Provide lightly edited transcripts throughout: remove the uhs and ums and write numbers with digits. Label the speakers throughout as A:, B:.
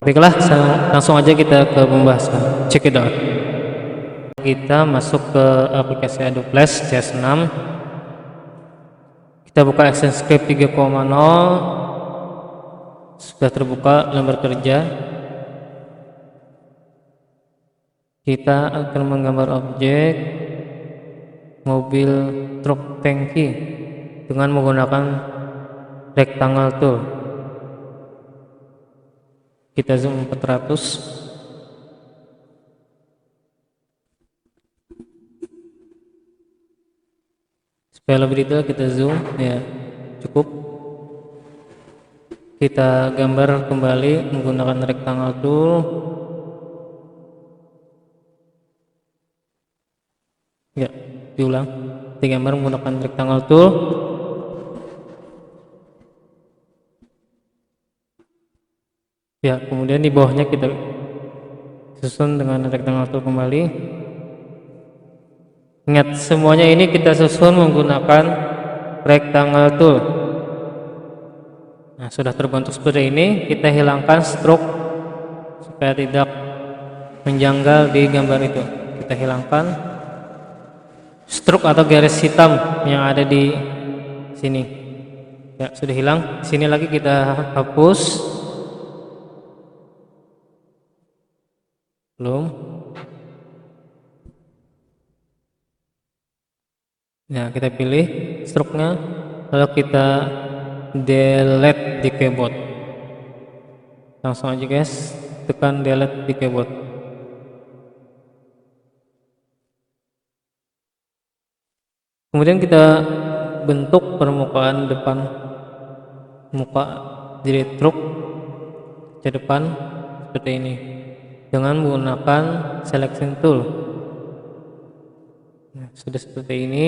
A: Baiklah, langsung aja kita ke pembahasan. Check it out. Kita masuk ke aplikasi Adobe Flash CS6. Kita buka ActionScript 3.0. Sudah terbuka lembar kerja. Kita akan menggambar objek mobil truk tangki dengan menggunakan rectangle tool. Kita zoom 400. Supaya lebih detail kita zoom, ya cukup. Kita gambar kembali menggunakan rectangle tool. Ya, diulang. Kita gambar menggunakan rectangle tool. Ya, kemudian di bawahnya kita susun dengan rectangle tool kembali. Ingat, semuanya ini kita susun menggunakan rectangle tool. Nah, sudah terbentuk seperti ini. Kita hilangkan stroke supaya tidak menjanggal di gambar itu. Kita hilangkan stroke atau garis hitam yang ada di sini. Ya, sudah hilang. Sini lagi kita hapus. Belum. Nah, kita pilih stroke-nya, lalu kita delete di keyboard. Langsung aja guys, tekan delete di keyboard. Kemudian kita bentuk permukaan depan muka dari truk ke depan seperti ini dengan menggunakan selection tool. Nah, sudah seperti ini.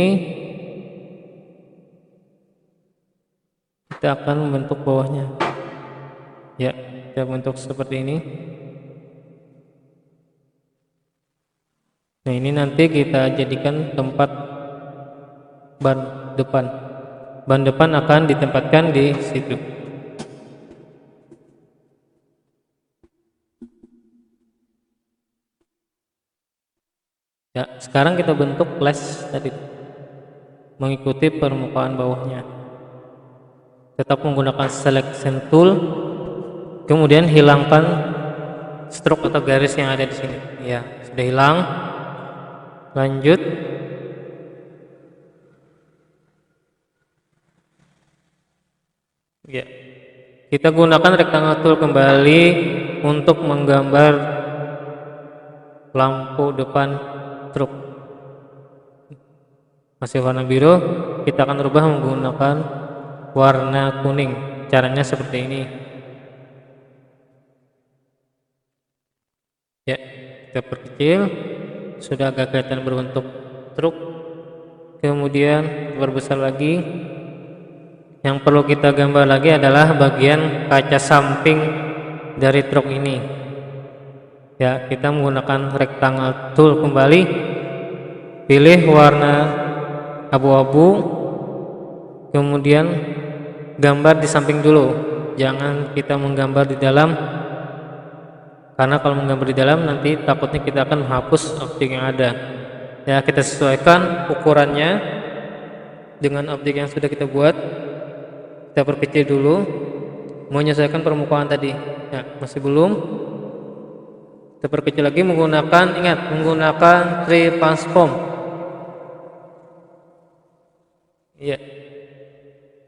A: Kita akan membentuk bawahnya. Ya, kita bentuk seperti ini. Nah, ini nanti kita jadikan tempat ban depan. Ban depan akan ditempatkan di situ. Ya, sekarang kita bentuk flash tadi mengikuti permukaan bawahnya. Tetap menggunakan selection tool, kemudian hilangkan stroke atau garis yang ada di sini. Ya, sudah hilang. Lanjut. Ya, kita gunakan rectangle tool kembali untuk menggambar lampu depan truk. Masih warna biru, kita akan rubah menggunakan warna kuning. Caranya seperti ini. Ya, kita perkecil, sudah agak kelihatan berbentuk truk. Kemudian perbesar lagi. Yang perlu kita gambar lagi adalah bagian kaca samping dari truk ini. Ya, kita menggunakan rectangle tool kembali, pilih warna abu-abu, kemudian gambar di samping dulu, jangan kita menggambar di dalam, karena kalau menggambar di dalam nanti takutnya kita akan menghapus objek yang ada. Ya, kita sesuaikan ukurannya dengan objek yang sudah kita buat. Kita perkecil dulu, menyesuaikan permukaan tadi. Ya, masih belum. Kita perkecil lagi menggunakan, ingat, menggunakan tree transform. Iya,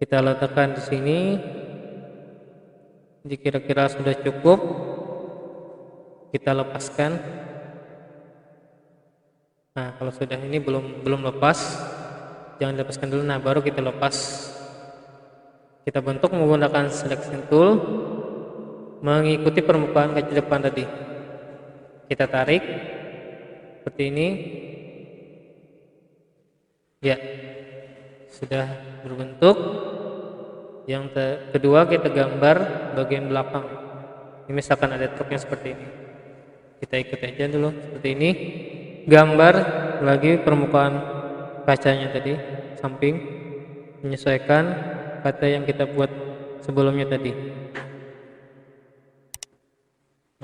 A: kita letakkan di sini. Jika kira-kira sudah cukup, kita lepaskan. Nah, kalau sudah ini belum lepas, jangan lepaskan dulu. Nah, baru kita lepas. Kita bentuk menggunakan selection tool, mengikuti permukaan kaca depan tadi. Kita tarik seperti ini. Ya, sudah berbentuk. Yang kedua, kita gambar bagian belakang. Ini misalkan ada truknya seperti ini, kita ikut aja dulu seperti ini. Gambar lagi permukaan kacanya tadi samping, menyesuaikan kaca yang kita buat sebelumnya tadi.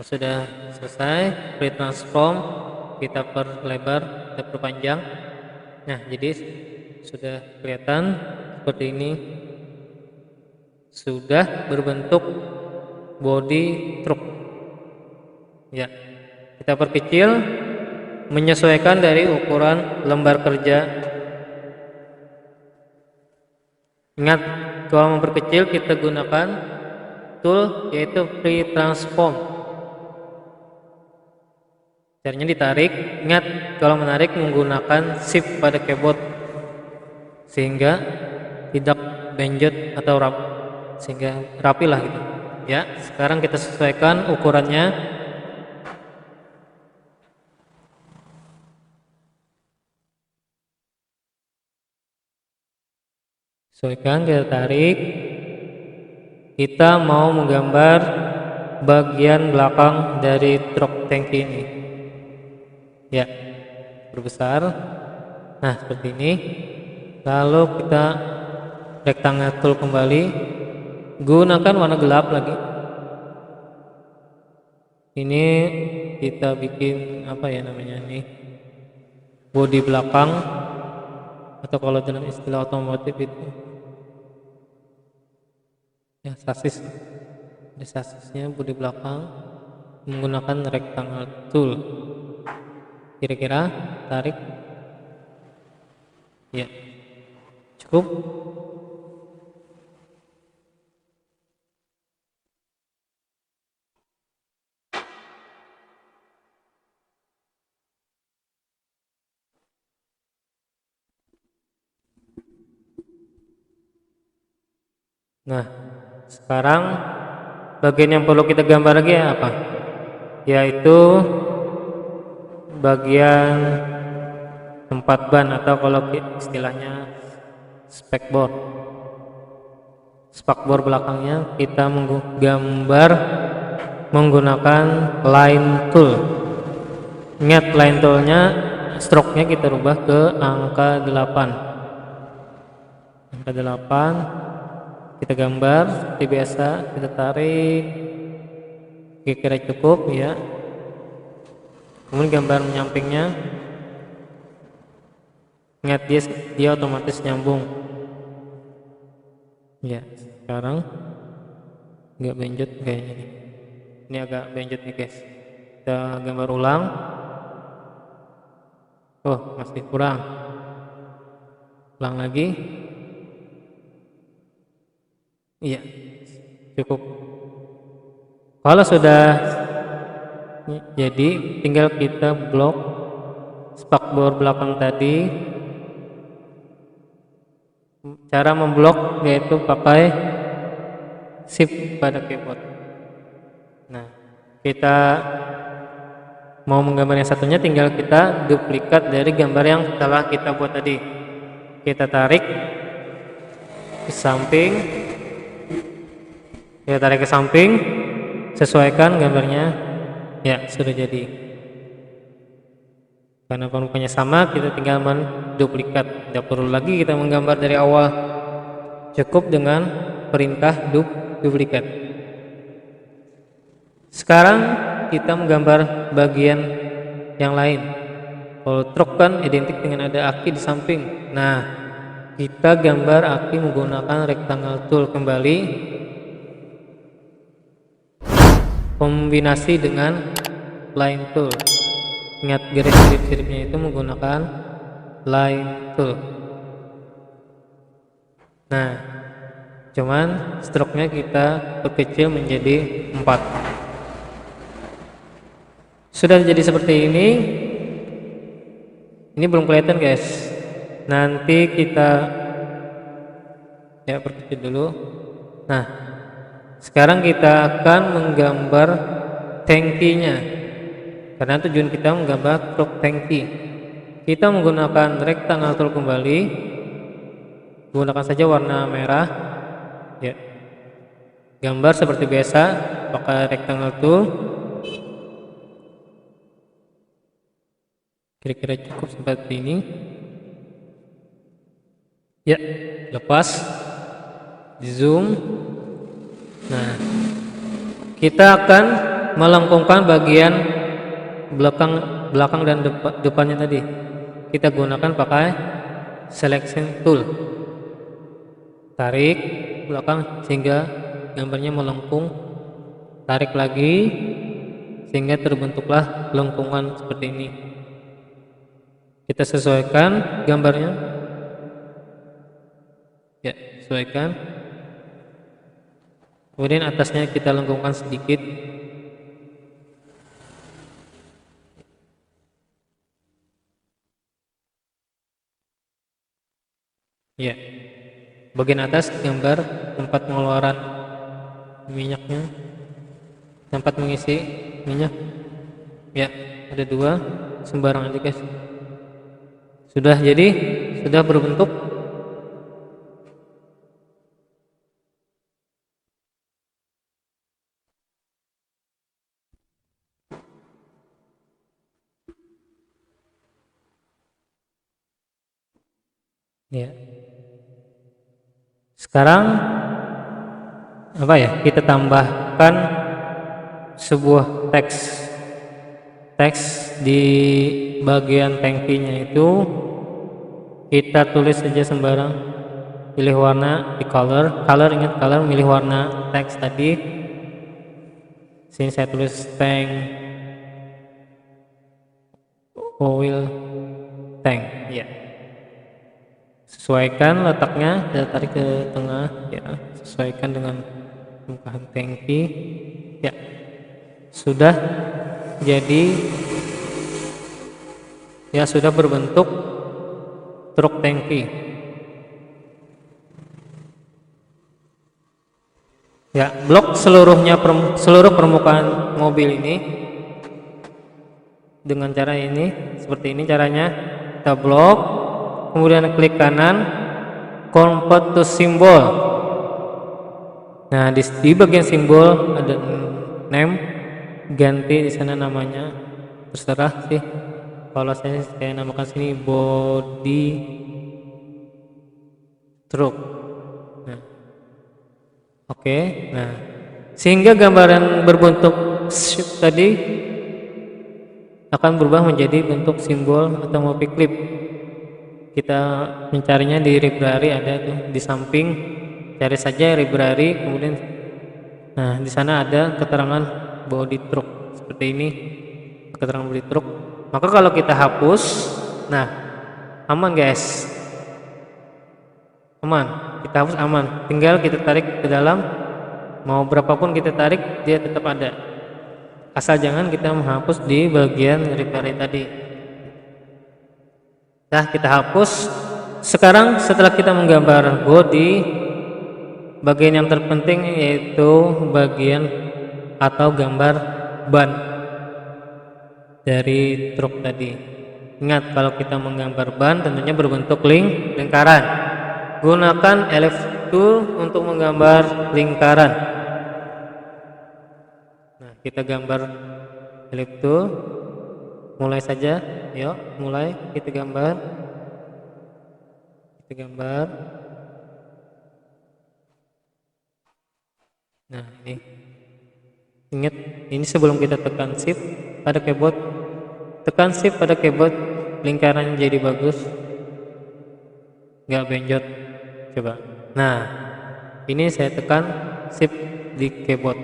A: Sudah selesai free transform, kita perlebar, kita perpanjang. Nah, jadi sudah kelihatan seperti ini, sudah berbentuk body truk ya. Kita perkecil menyesuaikan dari ukuran lembar kerja. Ingat, kalau memperkecil kita gunakan tool yaitu free transform. Caranya ditarik. Ingat, kalau menarik menggunakan shift pada keyboard sehingga tidak benjot atau sehingga rapi lah gitu ya. Sekarang kita sesuaikan ukurannya. Sesuaikan, kita tarik. Kita mau menggambar bagian belakang dari truk tangki ini ya, berbesar. Nah, seperti ini. Lalu kita rectangle tool kembali, gunakan warna gelap lagi. Ini kita bikin apa ya namanya ini, bodi belakang, atau kalau dalam istilah otomotif itu ya sasis. Di sasisnya bodi belakang menggunakan rectangle tool. Kira-kira tarik ya, cukup. Nah, sekarang bagian yang perlu kita gambar lagi apa? Yaitu bagian tempat ban, atau kalau istilahnya spakbor. Spakbor belakangnya kita menggambar menggunakan line tool. Ingat, line toolnya stroke-nya kita rubah ke angka 8. Angka 8 kita gambar seperti biasa, kita tarik kira-kira cukup ya. Kemudian gambar menyampingnya, ingat dia otomatis nyambung ya. Sekarang nggak benjut kayaknya nih. Ini agak benjut nih guys, kita gambar ulang. Oh, masih kurang, ulang lagi. Iya, cukup. Kalau sudah jadi, tinggal kita blok spakbor belakang tadi. Cara memblok yaitu pakai shift pada keyboard. Nah, kita mau menggambar yang satunya, tinggal kita duplikat dari gambar yang telah kita buat tadi. Kita tarik ke samping, kita tarik ke samping, sesuaikan gambarnya ya, sudah jadi. Karena penukanya sama, kita tinggal menduplikat, tidak perlu lagi kita menggambar dari awal, cukup dengan perintah duplikat. Sekarang kita menggambar bagian yang lain. Kalau truk kan identik dengan ada aki di samping. Nah, kita gambar aki menggunakan rectangle tool kembali, kombinasi dengan line tool. Ingat, garis sirip-siripnya itu menggunakan line tool. Nah, cuman stroke-nya kita perkecil menjadi 4. Sudah jadi seperti ini. Ini belum kelihatan guys, nanti kita ya perkecil dulu. Nah, sekarang kita akan menggambar tangkinya. Karena tujuan kita menggambar truk tangki, kita menggunakan rectangle tool kembali, gunakan saja warna merah ya. Gambar seperti biasa pakai rectangle tool. Kira-kira cukup seperti ini ya. Lepas, zoom. Nah, kita akan melengkungkan bagian belakang dan depannya tadi. Kita gunakan pakai selection tool. Tarik belakang sehingga gambarnya melengkung. Tarik lagi sehingga terbentuklah lengkungan seperti ini. Kita sesuaikan gambarnya. Ya, sesuaikan. Kemudian atasnya kita lengkungkan sedikit. Ya, bagian atas gambar tempat pengeluaran minyaknya, tempat mengisi minyak. Ya, ada 2, sembarang aja guys. Sudah jadi, sudah berbentuk. Ya. Sekarang apa ya? Kita tambahkan sebuah teks di bagian tangkinya itu. Kita tulis saja sembarang, pilih warna di color, ingat color, milih warna teks tadi. Sini saya tulis tank oil tank. Ya, sesuaikan letaknya, kita tarik ke tengah. Ya, sesuaikan dengan permukaan tangki. Ya, sudah jadi, ya sudah berbentuk truk tangki. Ya, blok seluruh permukaan mobil ini dengan cara ini, seperti ini caranya. Kita blok, kemudian klik kanan, convert to symbol. Nah, di bagian simbol ada name, ganti di sana namanya, terserah sih. Kalau saya namakan sini body truck. Nah, oke. Nah, sehingga gambaran berbentuk shape tadi akan berubah menjadi bentuk simbol atau movie clip. Kita mencarinya di library, ada tuh di samping. Cari saja library, kemudian nah di sana ada keterangan body truck seperti ini, keterangan body truck. Maka kalau kita hapus, nah aman guys, aman, kita hapus aman. Tinggal kita tarik ke dalam, mau berapapun kita tarik dia tetap ada, asal jangan kita menghapus di bagian library tadi. Nah, kita hapus. Sekarang setelah kita menggambar body, bagian yang terpenting yaitu bagian atau gambar ban dari truk tadi. Ingat, kalau kita menggambar ban tentunya berbentuk lingkaran. Gunakan ellipse tool untuk menggambar lingkaran. Nah, kita gambar ellipse tool. Mulai saja, yuk mulai kita gambar. Nah, ini ingat, ini sebelum kita tekan shift pada keyboard, tekan shift pada keyboard, lingkarannya jadi bagus, nggak benjot. Coba. Nah, ini saya tekan shift di keyboard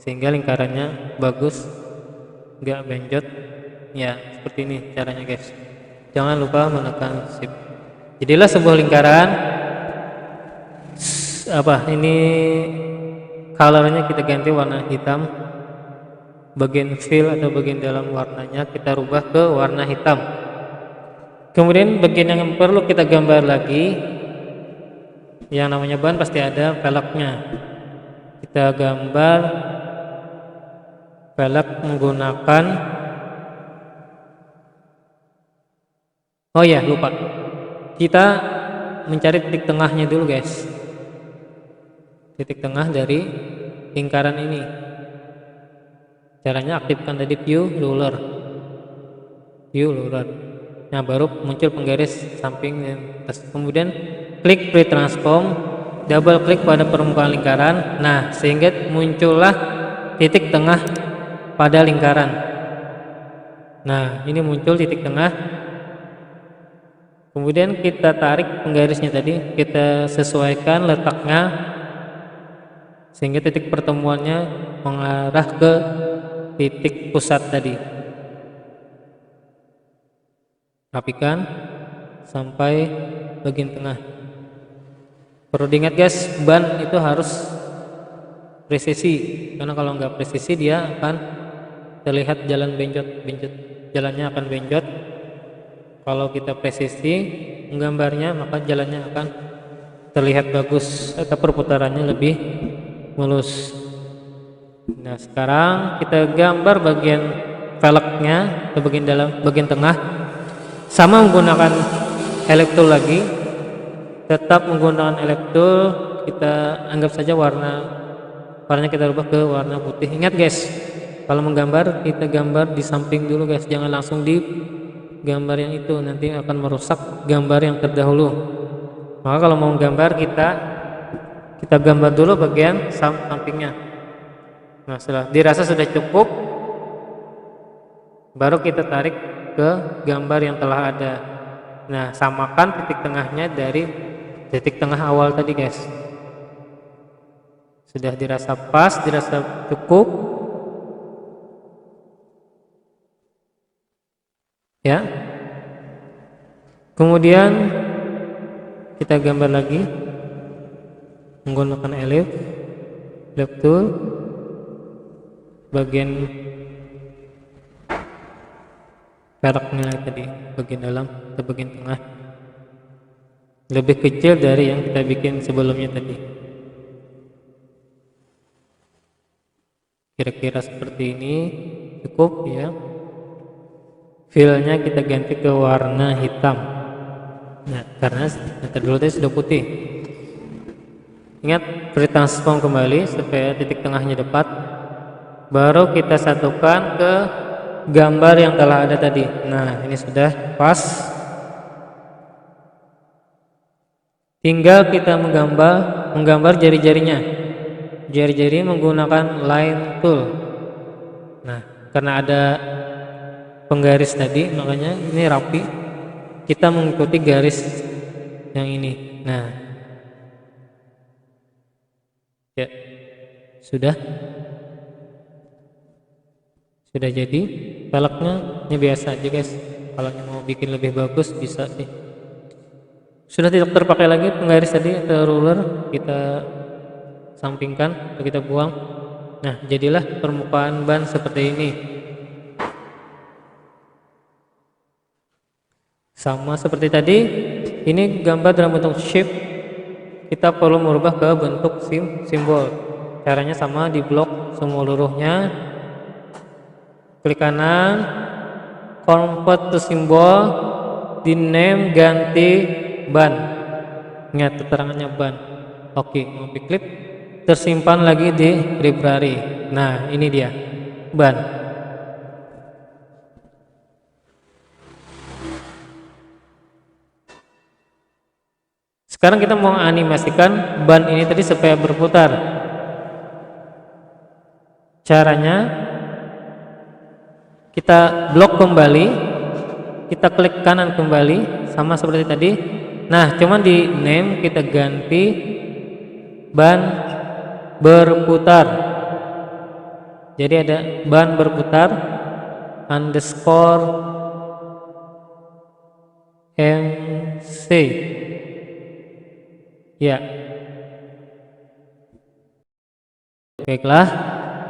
A: sehingga lingkarannya bagus, nggak benjot. Ya, seperti ini caranya guys. Jangan lupa menekan shift. Jadilah sebuah lingkaran. Apa ini, colornya kita ganti warna hitam. Bagian fill atau bagian dalam warnanya kita rubah ke warna hitam. Kemudian bagian yang perlu kita gambar lagi, yang namanya ban pasti ada velgnya. Kita gambar velg menggunakan, oh ya lupa, kita mencari titik tengahnya dulu guys, titik tengah dari lingkaran ini. Caranya aktifkan tadi view ruler. Nah, baru muncul penggaris samping dan atas. Kemudian klik free transform, double klik pada permukaan lingkaran. Nah, sehingga muncullah titik tengah pada lingkaran. Nah, ini muncul titik tengah. Kemudian kita tarik penggarisnya tadi, kita sesuaikan letaknya sehingga titik pertemuannya mengarah ke titik pusat tadi. Rapikan sampai bagian tengah. Perlu diingat guys, ban itu harus presisi, karena kalau nggak presisi dia akan terlihat jalan benjot, jalannya akan benjot. Kalau kita presisi menggambarnya, maka jalannya akan terlihat bagus atau perputarannya lebih mulus. Nah, sekarang kita gambar bagian velgnya atau bagian dalam, bagian tengah, sama menggunakan elektrol lagi. Tetap menggunakan elektrol, kita anggap saja warnanya kita rubah ke warna putih. Ingat guys, kalau menggambar kita gambar di samping dulu guys, jangan langsung di gambar yang itu, nanti akan merusak gambar yang terdahulu. Maka kalau mau gambar kita gambar dulu bagian sampingnya. Nah, setelah dirasa sudah cukup, baru kita tarik ke gambar yang telah ada. Nah, samakan titik tengahnya dari titik tengah awal tadi guys. Sudah dirasa pas, dirasa cukup, ya. Kemudian kita gambar lagi menggunakan ellipse tool bagian velgnya tadi, bagian dalam atau bagian tengah lebih kecil dari yang kita bikin sebelumnya tadi. Kira-kira seperti ini cukup ya. Filenya kita ganti ke warna hitam. Nah, karena yang terdahulu tadi sudah putih. Ingat, beri transform kembali supaya titik tengahnya dapat. Baru kita satukan ke gambar yang telah ada tadi. Nah, ini sudah pas. Tinggal kita menggambar jari-jarinya. Jari-jari menggunakan line tool. Nah, karena ada penggaris tadi, makanya ini rapi. Kita mengikuti garis yang ini. Nah, ya sudah jadi. Velgnya ini biasa aja guys. Kalau mau bikin lebih bagus bisa sih. Sudah tidak terpakai lagi penggaris tadi atau ruler, kita sampingkan atau kita buang. Nah, jadilah permukaan ban seperti ini. Sama seperti tadi, ini gambar dalam bentuk shape. Kita perlu merubah ke bentuk simbol. Caranya sama, di blok seluruhnya. Klik kanan, convert to symbol, di name ganti ban. Ingat keterangannya ban. Oke, mau klik, tersimpan lagi di library. Nah, ini dia ban. Sekarang kita mau animasikan ban ini tadi supaya berputar. Caranya kita blok kembali, kita klik kanan kembali sama seperti tadi. Nah, cuman di name kita ganti ban berputar. Jadi ada ban berputar underscore MC. Ya. Baiklah,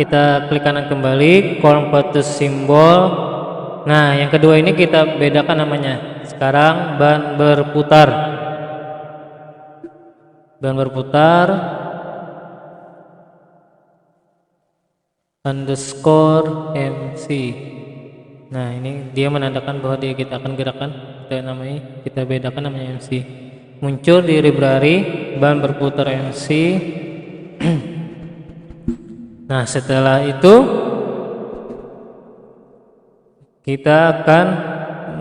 A: kita klik kanan kembali, convert to symbol. Nah, yang kedua ini kita bedakan namanya. Sekarang ban berputar. Ban berputar underscore MC. Nah, ini dia menandakan bahwa kita akan gerakan. Kita bedakan namanya MC. Muncul di library ban berputar MC. Nah, setelah itu kita akan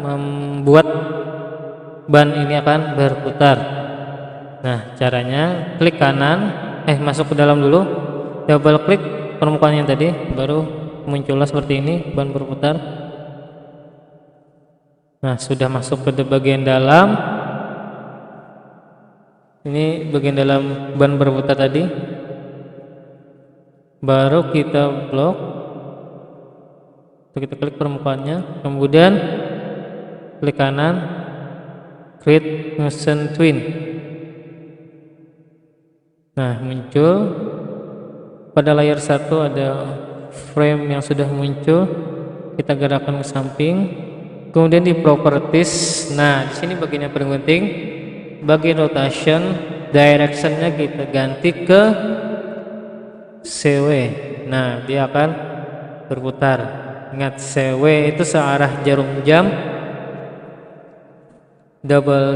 A: membuat ban ini akan berputar. Nah, caranya klik kanan, masuk ke dalam dulu, double klik permukaan yang tadi, baru muncullah seperti ini ban berputar. Nah, sudah masuk ke bagian dalam. Ini bagian dalam ban berputar tadi. Baru kita blok. Kita klik permukaannya, kemudian klik kanan, create motion twin. Nah, muncul pada layar satu ada frame yang sudah muncul. Kita gerakkan ke samping, kemudian di properties. Nah, di sini bagian yang paling penting, bagian rotation, directionnya kita ganti ke CW. Nah, dia akan berputar. Ingat, CW itu searah jarum jam, double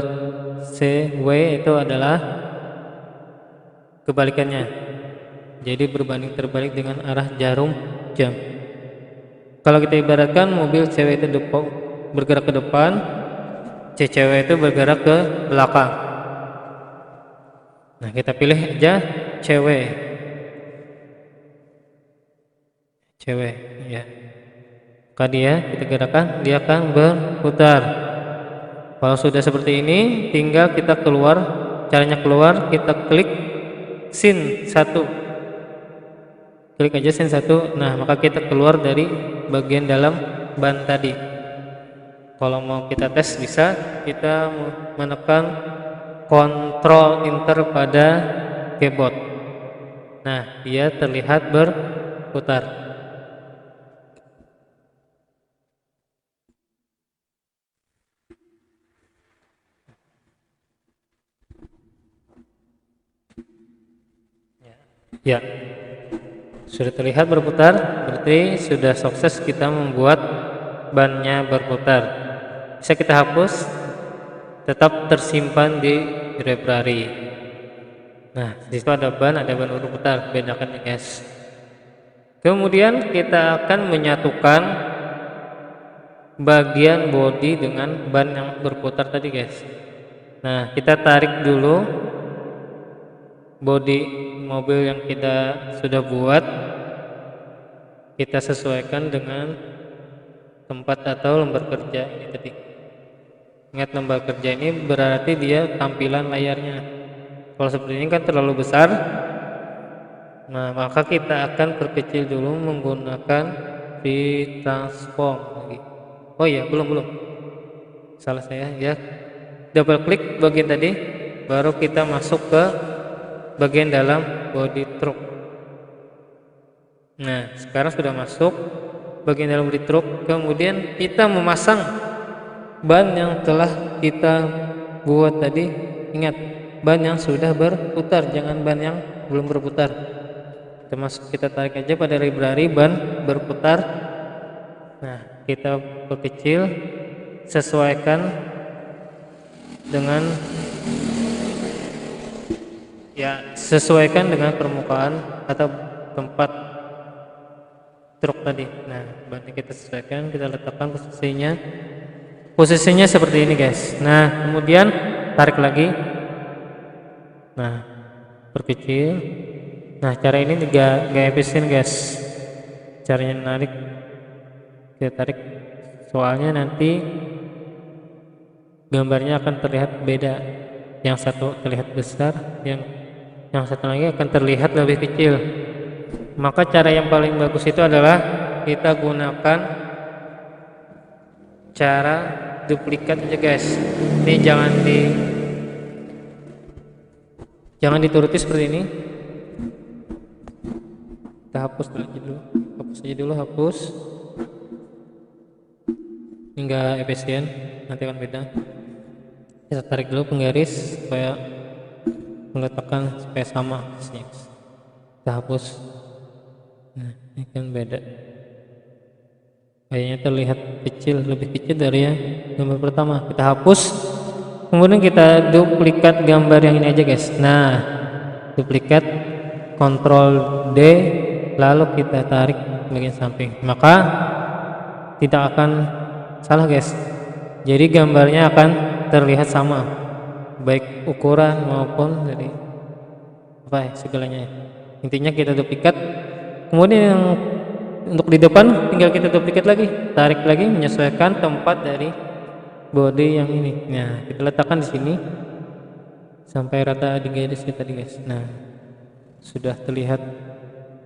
A: CW itu adalah kebalikannya, jadi berbanding terbalik dengan arah jarum jam. Kalau kita ibaratkan mobil CW itu bergerak ke depan, CCW itu bergerak ke belakang. Nah, kita pilih aja CW ya. Maka kita gerakkan, dia akan berputar. Kalau sudah seperti ini, tinggal kita keluar. Caranya keluar, kita klik scene 1. Klik aja scene 1. Nah, maka kita keluar dari bagian dalam ban tadi. Kalau mau kita tes, bisa kita menekan Ctrl Enter pada keyboard. Nah, dia terlihat berputar. Ya, sudah terlihat berputar, berarti sudah sukses kita membuat bannya berputar. Bisa kita hapus, tetap tersimpan di library. Nah, di situ ada ban berputar, bedakan ya guys. Kemudian kita akan menyatukan bagian bodi dengan ban yang berputar tadi guys. Nah, kita tarik dulu bodi mobil yang kita sudah buat, kita sesuaikan dengan tempat atau lembar kerja ini tadi. Ingat, lembar kerja ini berarti dia tampilan layarnya. Kalau seperti ini kan terlalu besar. Nah, maka kita akan perkecil dulu menggunakan V-transform lagi. Oh iya, belum. Salah saya ya. Double klik bagian tadi, baru kita masuk ke bagian dalam body truk. Nah, sekarang sudah masuk bagian dalam body truk. Kemudian kita memasang ban yang telah kita buat tadi. Ingat, ban yang sudah berputar, jangan ban yang belum berputar. Kita tarik aja pada library ban berputar. Nah, kita perkecil, sesuaikan dengan permukaan atau tempat truk tadi. Nah, bannya kita sesuaikan, kita letakkan posisinya seperti ini guys. Nah, kemudian tarik lagi. Nah, perkecil. Nah, cara ini gak efisien guys. Caranya narik, kita tarik, soalnya nanti gambarnya akan terlihat beda. Yang satu terlihat besar, yang satu lagi akan terlihat lebih kecil. Maka cara yang paling bagus itu adalah kita gunakan cara duplikat aja guys. Ini jangan dituruti seperti ini. Kita hapus dulu, hapus. Ini enggak efisien, nanti akan beda. Kita tarik dulu penggaris supaya meletakkan supaya sama. Kita hapus. Nah, ini kan beda, kayaknya terlihat lebih kecil dari yang gambar pertama. Kita hapus, kemudian kita duplikat gambar yang ini aja guys. Nah, duplikat, Ctrl D, lalu kita tarik bagian samping, maka tidak akan salah guys. Jadi gambarnya akan terlihat sama, baik ukuran maupun dari segalanya. Intinya kita duplikat, kemudian yang Untuk di depan tinggal kita duplicate lagi, tarik lagi menyesuaikan tempat dari body yang ini. Nah, kita letakkan di sini sampai rata di garis kita tadi guys. Nah, sudah terlihat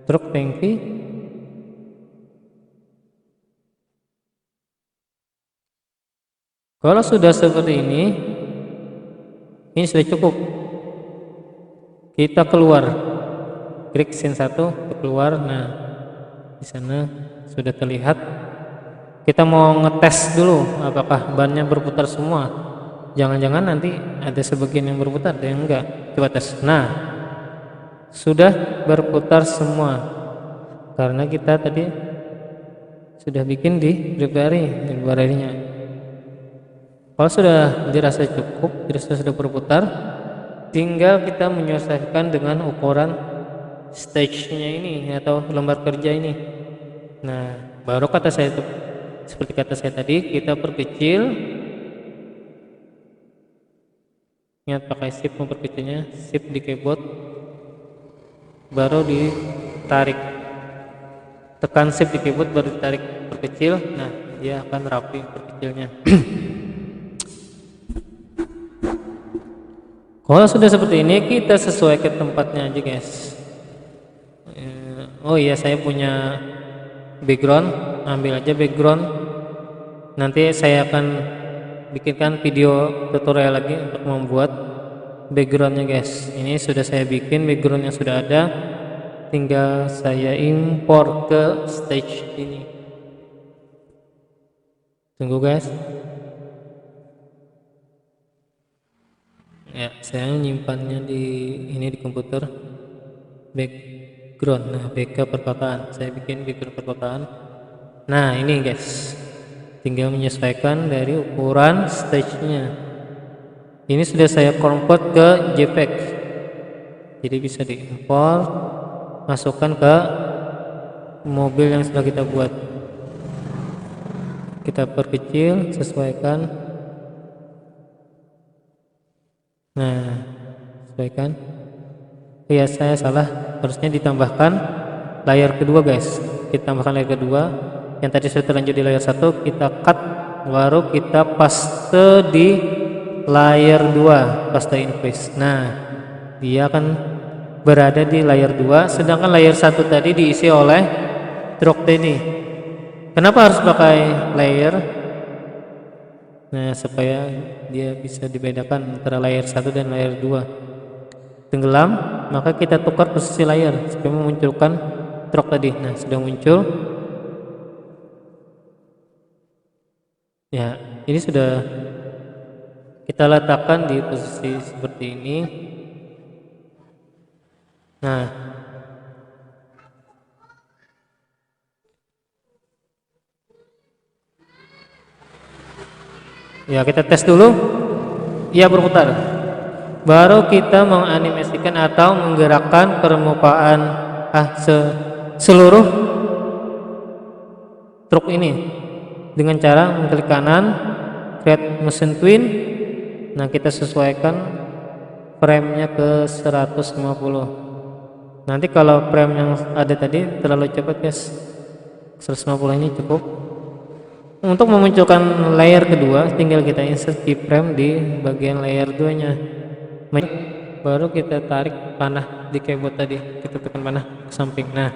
A: truk tangki. Kalau sudah seperti ini sudah cukup. Kita keluar, klik scene 1 keluar. Nah, di sana sudah terlihat. Kita mau ngetes dulu apakah bannya berputar semua. Jangan-jangan nanti ada sebagian yang berputar, ada yang enggak. Coba tes. Nah, sudah berputar semua karena kita tadi sudah bikin di library-nya. Kalau sudah dirasa cukup, dirasa sudah berputar, tinggal kita menyesuaikan dengan ukuran stage-nya ini atau lembar kerja ini. Nah, baru kata saya itu seperti kata saya tadi, kita perkecil. Ingat pakai shift memperkecilnya, shift di keyboard, baru ditarik. Tekan shift di keyboard baru ditarik perkecil. Nah, dia akan rapi perkecilnya. Kalau sudah seperti ini, kita sesuaikan tempatnya aja guys. Oh iya, saya punya background, ambil aja background. Nanti saya akan bikinkan video tutorial lagi untuk membuat backgroundnya guys. Ini sudah saya bikin background yang sudah ada, tinggal saya import ke stage ini. Tunggu guys. Ya, saya menyimpannya di komputer background. Nah, backup perkotaan. Saya bikin background perkotaan. Nah, ini guys. Tinggal menyesuaikan dari ukuran stage-nya. Ini sudah saya convert ke JPEG. Jadi bisa diimport, masukkan ke mobil yang sudah kita buat. Kita perkecil, sesuaikan. Nah, sesuaikan. Ya, saya salah, harusnya ditambahkan layar kedua guys. Kita tambahkan layar kedua. Yang tadi sudah terlanjur di layar 1, kita cut, baru kita paste di layar 2, paste increase. Nah, dia akan berada di layar 2, sedangkan layar 1 tadi diisi oleh truk tadi. Kenapa harus pakai layer? Nah, supaya dia bisa dibedakan antara layar 1 dan layar 2. Tenggelam, maka kita tukar posisi layar supaya memunculkan truk tadi. Nah, sudah muncul. Ya, ini sudah kita letakkan di posisi seperti ini. Nah, ya kita tes dulu. Ia berputar. Baru kita menganimasikan atau menggerakkan permukaan seluruh truk ini dengan cara mengklik kanan, create motion twin. Nah, kita sesuaikan frame-nya ke 150. Nanti kalau frame yang ada tadi terlalu cepat guys, 150 ini cukup. Untuk memunculkan layer kedua, tinggal kita insert keyframe di bagian layer 2 nya. Baru kita tarik panah di keyboard tadi, kita tekan panah ke samping. Nah,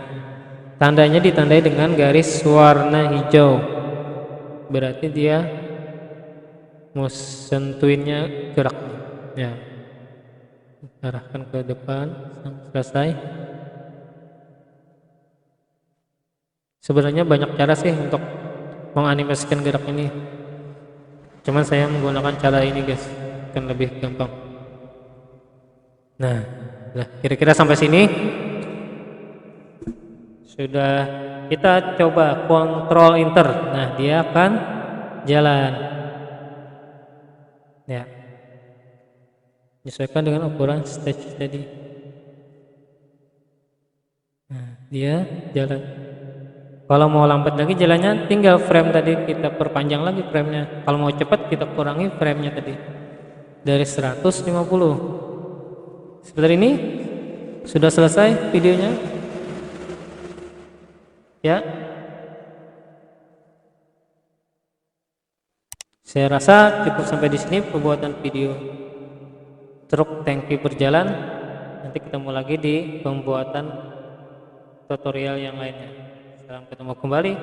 A: tandanya ditandai dengan garis warna hijau, berarti dia motion twin-nya gerak. Ya, arahkan ke depan sampai selesai. Sebenarnya banyak cara sih untuk menganimasikan gerak ini, cuman saya menggunakan cara ini guys, kan lebih gampang. Nah, kira-kira sampai sini sudah. Kita coba Ctrl Enter. Nah, dia akan jalan. Ya, menyesuaikan dengan ukuran stage tadi. Nah, dia jalan. Kalau mau lambat lagi jalannya, tinggal frame tadi kita perpanjang lagi frame-nya. Kalau mau cepat kita kurangi frame-nya tadi dari 150. Seperti ini. Sudah selesai videonya. Ya. Saya rasa cukup sampai di sini pembuatan video truk tangki berjalan. Nanti ketemu lagi di pembuatan tutorial yang lainnya. Salam ketemu kembali.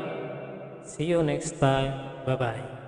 A: See you next time. Bye bye.